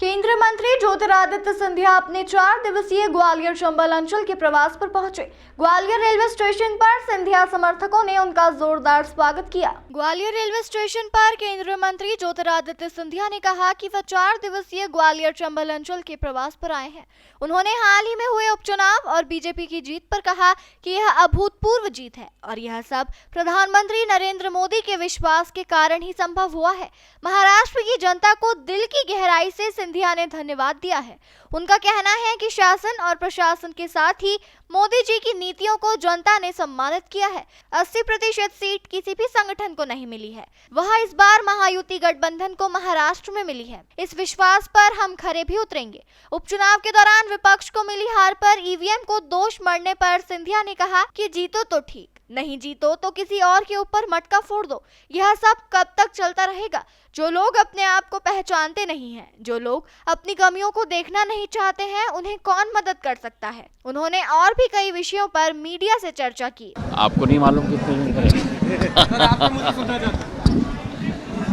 केंद्रीय मंत्री ज्योतिरादित्य सिंधिया अपने 4 दिवसीय ग्वालियर चंबल अंचल के प्रवास पर पहुंचे। ग्वालियर रेलवे स्टेशन पर सिंधिया समर्थकों ने उनका जोरदार स्वागत किया। ग्वालियर रेलवे स्टेशन पर केंद्रीय मंत्री ज्योतिरादित्य सिंधिया ने कहा कि वह 4 दिवसीय ग्वालियर चंबल अंचल के प्रवास पर आए हैं। उन्होंने हाल ही में हुए उपचुनाव और बीजेपी की जीत पर कहा कि यह अभूतपूर्व जीत है और यह सब प्रधानमंत्री नरेंद्र मोदी के विश्वास के कारण ही संभव हुआ है। महाराष्ट्र की जनता को दिल की गहराई से सिंधिया ने धन्यवाद दिया है। उनका कहना है कि शासन और प्रशासन के साथ ही मोदी जी की नीतियों को जनता ने सम्मानित किया है। 80% सीट किसी भी संगठन को नहीं मिली है, वह इस बार महायुति गठबंधन को महाराष्ट्र में मिली है। इस विश्वास पर हम खरे भी उतरेंगे। उपचुनाव के दौरान विपक्ष को मिली हार पर ईवीएम को दोष मढ़ने पर सिंधिया ने कहा कि जीतो तो ठीक, नहीं जीतो तो किसी और के ऊपर मटका फोड़ दो। यह सब कब तक चलता रहेगा? जो लोग अपने आप को पहचानते नहीं हैं, जो लोग अपनी कमियों को देखना नहीं चाहते हैं, उन्हें कौन मदद कर सकता है? उन्होंने और भी कई विषयों पर मीडिया से चर्चा की। आपको नहीं मालूम कितने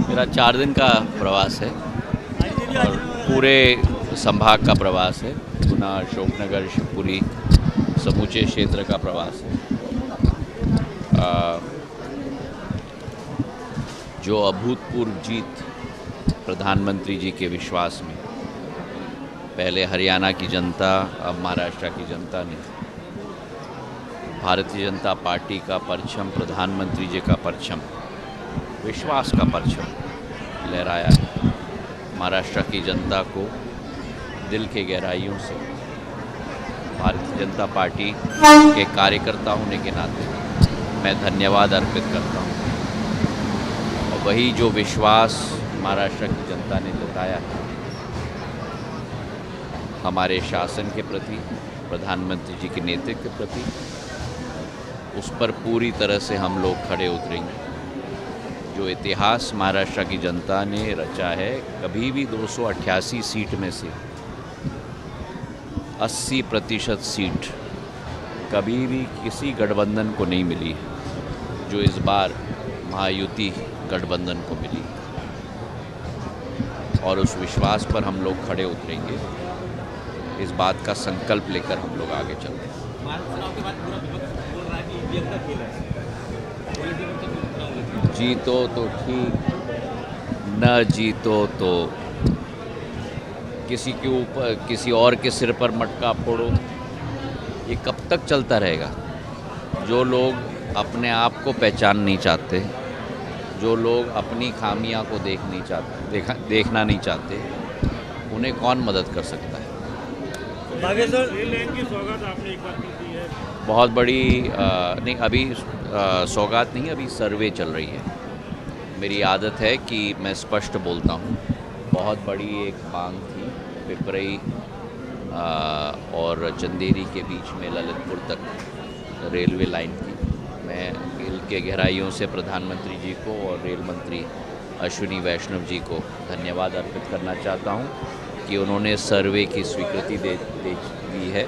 मेरा 4 दिन का प्रवास है और पूरे संभाग का प्रवास है। गुना, अशोकनगर, शिवपुरी समूचे क्षेत्र का प्रवास है। जो अभूतपूर्व जीत प्रधानमंत्री जी के विश्वास में, पहले हरियाणा की जनता, अब महाराष्ट्र की जनता ने भारतीय जनता पार्टी का परचम, प्रधानमंत्री जी का परचम, विश्वास का परचम लहराया है। महाराष्ट्र की जनता को दिल के गहराइयों से भारतीय जनता पार्टी के कार्यकर्ता होने के नाते मैं धन्यवाद अर्पित करता हूँ। और वही जो विश्वास महाराष्ट्र की जनता ने जताया है हमारे शासन के प्रति, प्रधानमंत्री जी के नेतृत्व के प्रति, उस पर पूरी तरह से हम लोग खड़े उतरेंगे। जो इतिहास महाराष्ट्र की जनता ने रचा है, कभी भी 288 सीट में से 80% सीट कभी भी किसी गठबंधन को नहीं मिली, जो इस बार महायुति गठबंधन को मिली। और उस विश्वास पर हम लोग खड़े उतरेंगे। इस बात का संकल्प लेकर हम लोग आगे चलते हैं। जीतो तो ठीक, न जीतो तो किसी के ऊपर, किसी और के सिर पर मटका फोड़ो। ये कब तक चलता रहेगा? जो लोग अपने आप को पहचान नहीं चाहते, जो लोग अपनी खामियां को देखना नहीं चाहते, उन्हें कौन मदद कर सकता है? रेल लाइन की सौगात आपने एक बार दी है। बहुत बड़ी नहीं, अभी सौगात नहीं, अभी सर्वे चल रही है। मेरी आदत है कि मैं स्पष्ट बोलता हूँ। बहुत बड़ी एक मांग थी पिपरई और चंदेरी के बीच में ललितपुर तक रेलवे लाइन की। मैं दिल के गहराइयों से प्रधानमंत्री जी को और रेल मंत्री अश्विनी वैष्णव जी को धन्यवाद अर्पित करना चाहता हूँ कि उन्होंने सर्वे की स्वीकृति दे दी है।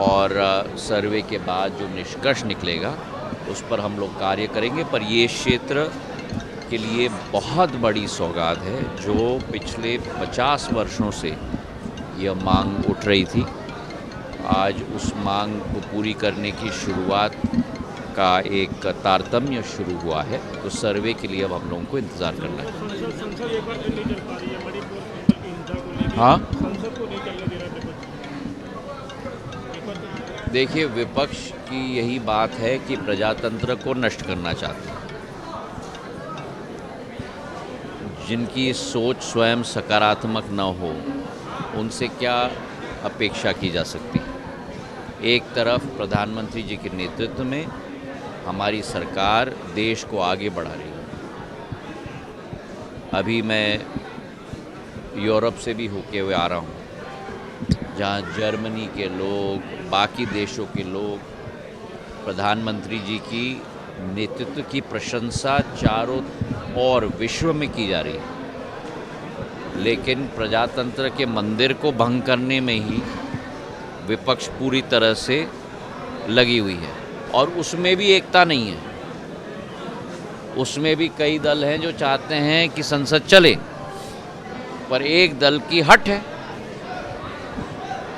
और सर्वे के बाद जो निष्कर्ष निकलेगा उस पर हम लोग कार्य करेंगे। पर ये क्षेत्र के लिए बहुत बड़ी सौगात है, जो पिछले 50 वर्षों से यह मांग उठ रही थी। आज उस मांग को पूरी करने की शुरुआत का एक तारतम्य शुरू हुआ है। तो सर्वे के लिए अब हम लोगों को इंतज़ार करना है। हाँ, देखिए, विपक्ष की यही बात है कि प्रजातंत्र को नष्ट करना चाहते हैं। जिनकी सोच स्वयं सकारात्मक न हो, उनसे क्या अपेक्षा की जा सकती है? एक तरफ प्रधानमंत्री जी के नेतृत्व में हमारी सरकार देश को आगे बढ़ा रही है। अभी मैं यूरोप से भी होके हुए आ रहा हूँ, जहाँ जर्मनी के लोग, बाकी देशों के लोग प्रधानमंत्री जी की नेतृत्व की प्रशंसा चारों ओर विश्व में की जा रही है। लेकिन प्रजातंत्र के मंदिर को भंग करने में ही विपक्ष पूरी तरह से लगी हुई है। और उसमें भी एकता नहीं है। उसमें भी कई दल हैं जो चाहते हैं कि संसद चले, पर एक दल की हट है।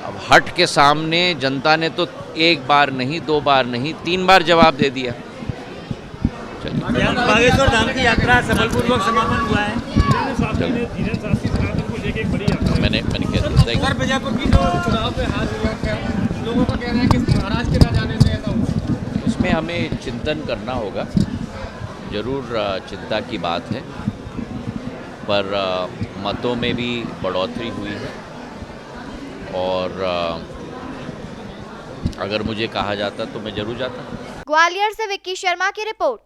अब हट के सामने जनता ने तो एक बार नहीं, 2 बार नहीं, 3 बार जवाब दे दिया। चलिए, बागेश्वर धाम की यात्रा सफलपूर्वक समापन हुआ है। धीरेन्द्र शास्त्री सनातन को लेकर एक बड़ी यात्रा। मैंने कह दिया सर, बीजेपी की जो चुनाव पे हार हुआ है, लोगों का कहना है कि महाराज के ना जाने से ऐसा हुआ। इसमें हमें चिंतन करना होगा। जरूर चिंता की बात है, पर मतों में भी बढ़ोतरी हुई है और अगर मुझे कहा जाता तो मैं जरूर जाता। ग्वालियर से विक्की शर्मा की रिपोर्ट।